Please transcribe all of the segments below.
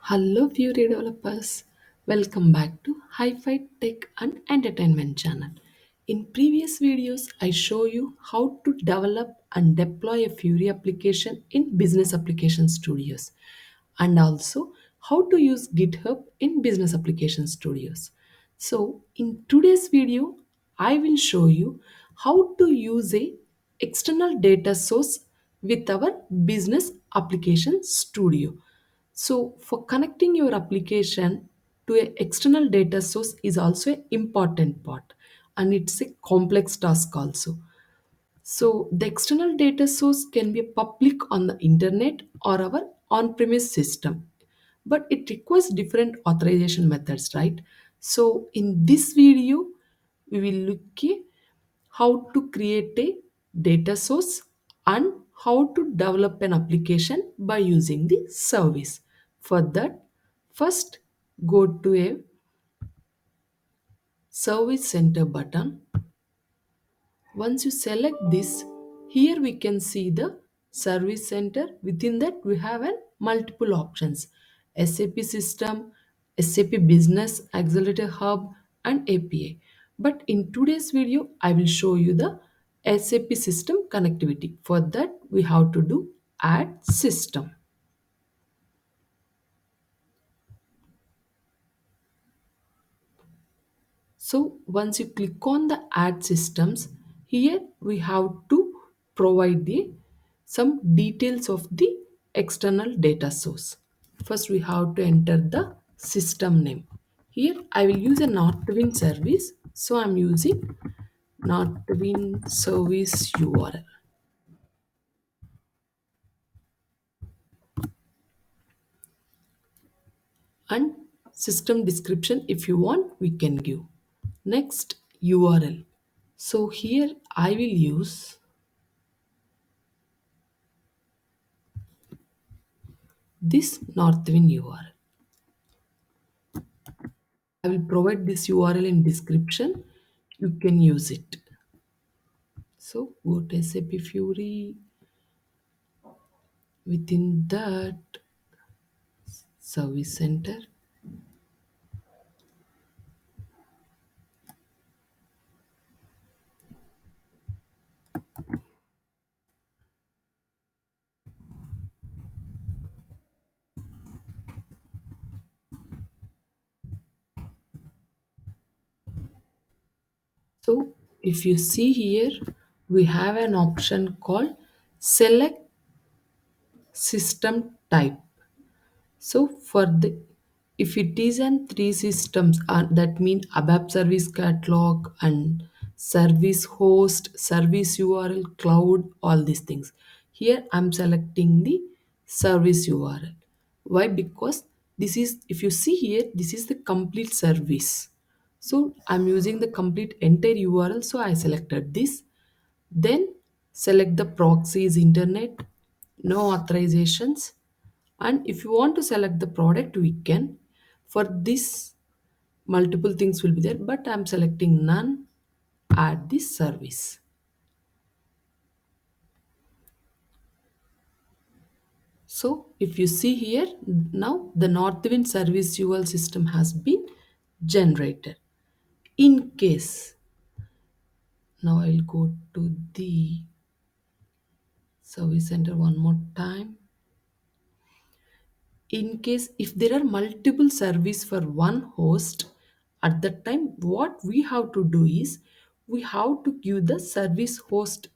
Hello, beauty developers. Welcome back to Hi-Fi Tech and Entertainment channel. In previous videos, I show you how to develop and deploy a Fury application in Business Application Studios, and also how to use GitHub in Business Application Studios. So, in today's video, I will show you how to use a external data source with our Business Application Studio. So, for connecting your application to an external data source is also an important part, and it's a complex task also. So, the external data source can be public on the internet or our on premise system, but it requires different authorization methods, right? So, in this video, we will look at how to create a data source and how to develop an application by using the service. For that, first go to a service center button. Once you select this, here we can see the service center. Within that, we have an multiple options: SAP system, SAP Business Accelerator Hub, and API. But in today's video, I will show you the SAP system connectivity. For that, we have to do add system. So once you click on the add systems, here we have to provide the some details of the external data source. First we have to enter the system name. Here I will use a Northwind service. So I'm using Northwind service URL and system description if you want we can give. Next URL. So here I will use this Northwind URL. I will provide this URL in description. You can use it. So go to SAP Fury. Within that service center. So if you see here, we have an option called select system type. So for the if it is an three systems that mean ABAP service catalog and service host, service URL, cloud, all these things. Here I'm selecting the service URL. Why? Because this is if you see here, this is the complete service. So I'm using the complete entire URL. So I selected this. Then select the proxies internet, no authorizations, and if you want to select the product we can. For this multiple things will be there, but I'm selecting none. Add this service. So if you see here, now the Northwind service UL system has been generated. In case, now I'll go to the service center one more time. In case if there are multiple service for one host, at that time what we have to do is we have to give the service host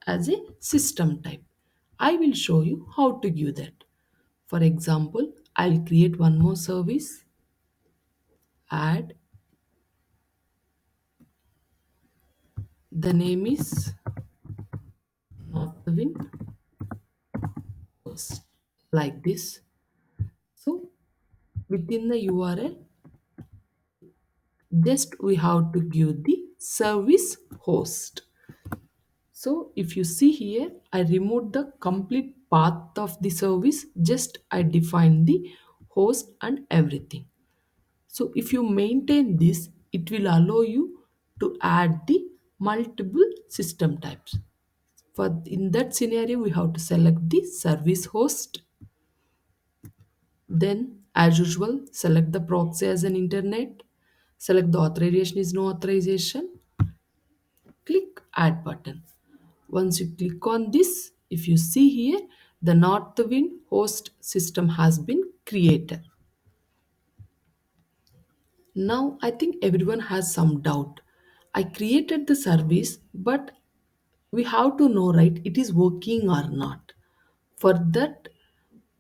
as a system type. I will show you how to give that. For example, I'll create one more service, add, the name is Northwind host, like this. So within the URL, just we have to give the service host. So if you see here, I removed the complete path of the service, just I defined the host and everything. So if you maintain this, it will allow you to add the multiple system types. For in that scenario, we have to select the service host, then As usual, select the proxy as an internet, select the authorization is no authorization, click add button. Once you click on this, if you see here, the Northwind host system has been created. Now I think everyone has some doubt. I created the service, but we have to know, right, it is working or not. For that,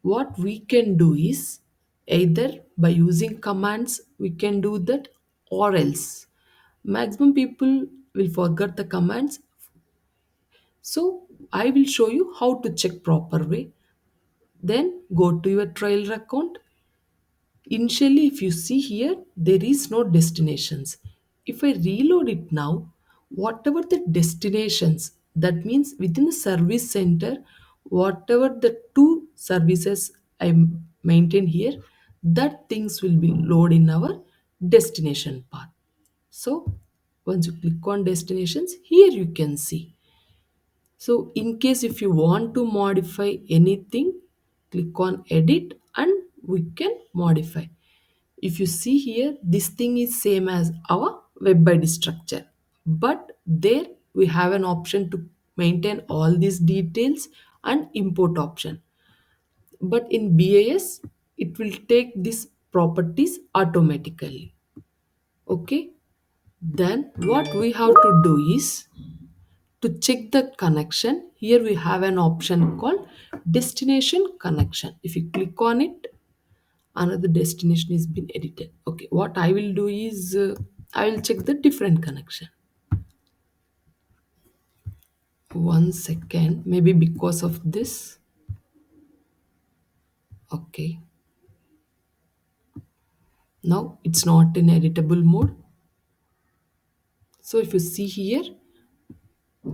what we can do is either by using commands we can do that, or else maximum people will forget the commands. So I will show you how to check proper way. Then go to your trailer account. Initially, if you see here, there is no destinations. If I reload it now, whatever the destinations, that means within the service center, whatever the two services I maintain here, that things will be loaded in our destination path. So once you click on destinations, here you can see. So in case if you want to modify anything, click on edit and we can modify. If you see here, this thing is same as our web ID structure, but there we have an option to maintain all these details and import option. But in BAS, it will take these properties automatically. Okay, then what we have to do is to check the connection. Here we have an option called destination connection. If you click on it, another destination is been edited. Okay, what I will do is I will check the different connection. One second, maybe because of this. Okay, now it's not in editable mode. So if you see here,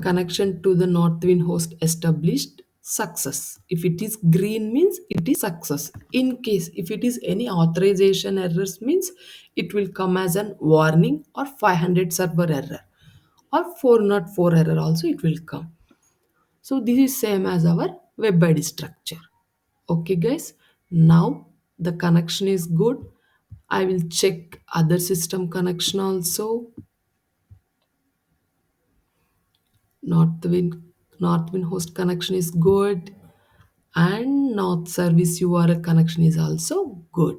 connection to the Northwind host established, success. If it is green means it is success. In case if it is any authorization errors means it will come as an warning or 500 server error or 404 error also it will come. So this is same as our web ID structure. Okay guys, now the connection is good. I will check other system connection also. Northwind Northwind host connection is good, and North service URL connection is also good.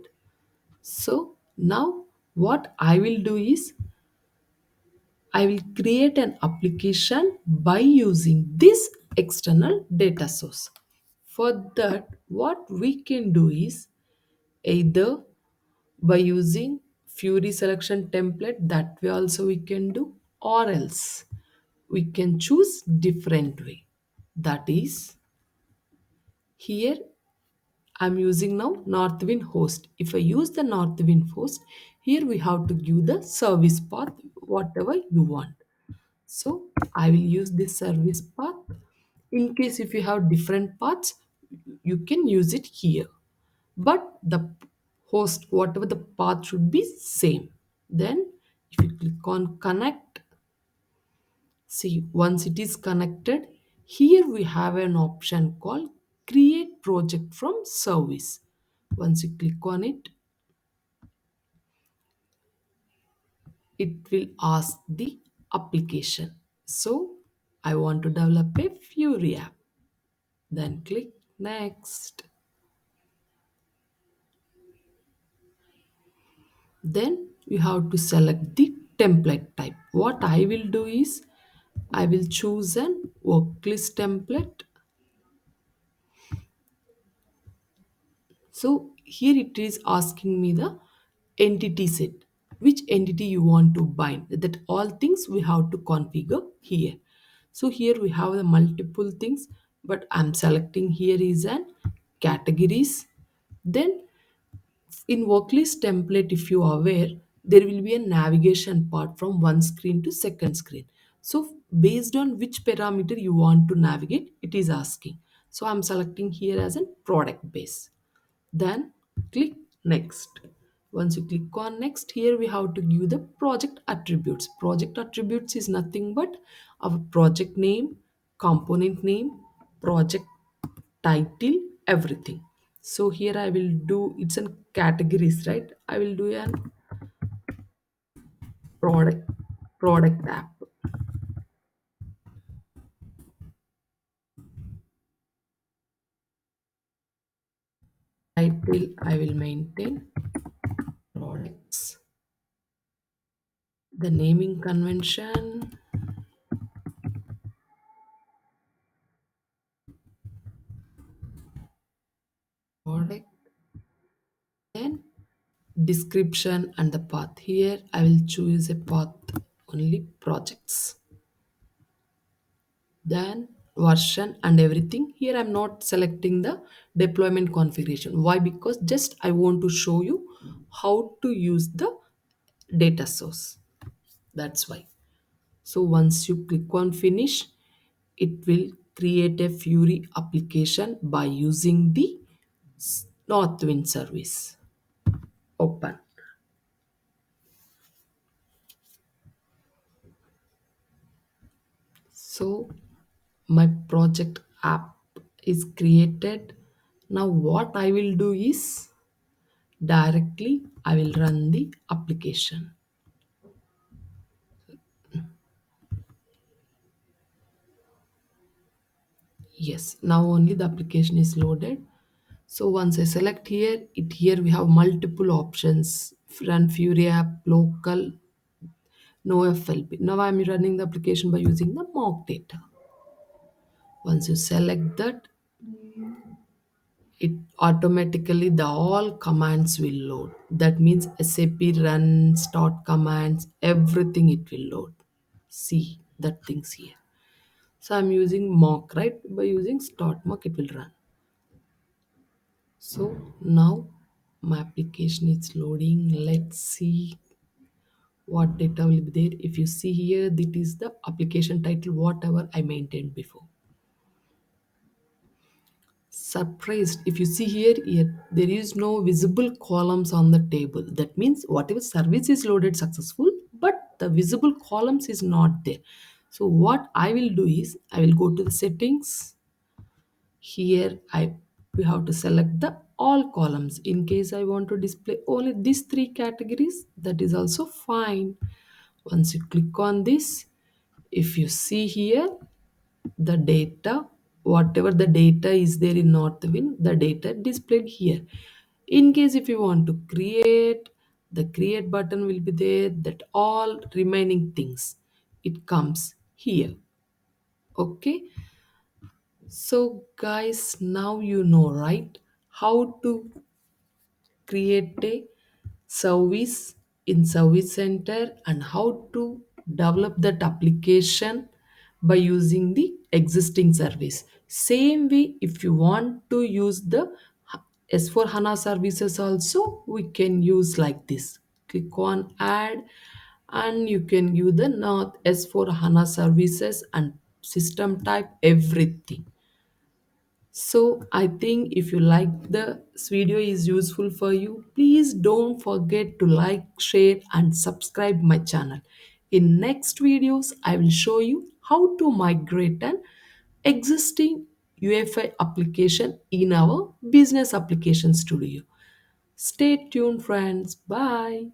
So now what I will do is I will create an application by using this external data source. For that, what we can do is either by using Fury selection template, that way also we can do, or else we can choose different way. That is, here I'm using now Northwind host. If I use the Northwind host, here we have to give the service path, whatever you want. So I will use this service path. In case if you have different paths, you can use it here. But the host, whatever the path should be same. Then if you click on connect, see once it is connected, here we have an option called create project from service. Once you click on it, it will ask the application. So I want to develop a Fury app. Then click next. Then you have to select the template type. What I will do is I will choose an worklist template. So here it is asking me the entity set, which entity you want to bind. That all things we have to configure here. So here we have the multiple things, but I'm selecting here is an categories. Then in worklist template, if you are aware, there will be a navigation part from one screen to second screen. So based on which parameter you want to navigate, it is asking. So I'm selecting here as a product base. Then click next. Once you click on next, here we have to give the project attributes. Project attributes is nothing but our project name, component name, project title, everything. So here I will do, it's in categories, right? I will do an product product app. Title I will maintain products. The naming convention, product, then description and the path. Here I will choose a path only projects. Then version and everything. Here I'm not selecting the deployment configuration. Why? Because just I want to show you how to use the data source. That's why. So once you click on finish, it will create a Fury application by using the Northwind service. Open. So my project app is created. Now what I will do is directly I will run the application. Yes, now only the application is loaded. So once I select here, it here we have multiple options. Run Fury app, local, no FLP. Now I'm running the application by using the mock data. Once you select that, it automatically the all commands will load. That means SAP run, start commands, everything it will load. See that things here. So I'm using mock, right? By using start mock, it will run. So now my application is loading. Let's see what data will be there. If you see here, that is the application title, whatever I maintained before. Surprised, if you see here there is no visible columns on the table. That means whatever service is loaded successful, but the visible columns is not there. So what I will do is I will go to the settings. Here I we have to select the all columns. In case I want to display only these three categories, that is also fine. Once you click on this, if you see here, the data, whatever the data is there in Northwind, the data displayed here. In case if you want to create, the create button will be there, that all remaining things, it comes here. Okay, so guys, now you know, right, how to create a service in service center and how to develop that application by using the existing service. Same way, if you want to use the S4 HANA services also, we can use like this. Click on add and you can use the not S4 HANA services and system type everything. So I think if you like this video is useful for you, please don't forget to like, share and subscribe my channel. In next videos, I will show you how to migrate an existing UFI application in our Business Application Studio. Stay tuned friends. Bye.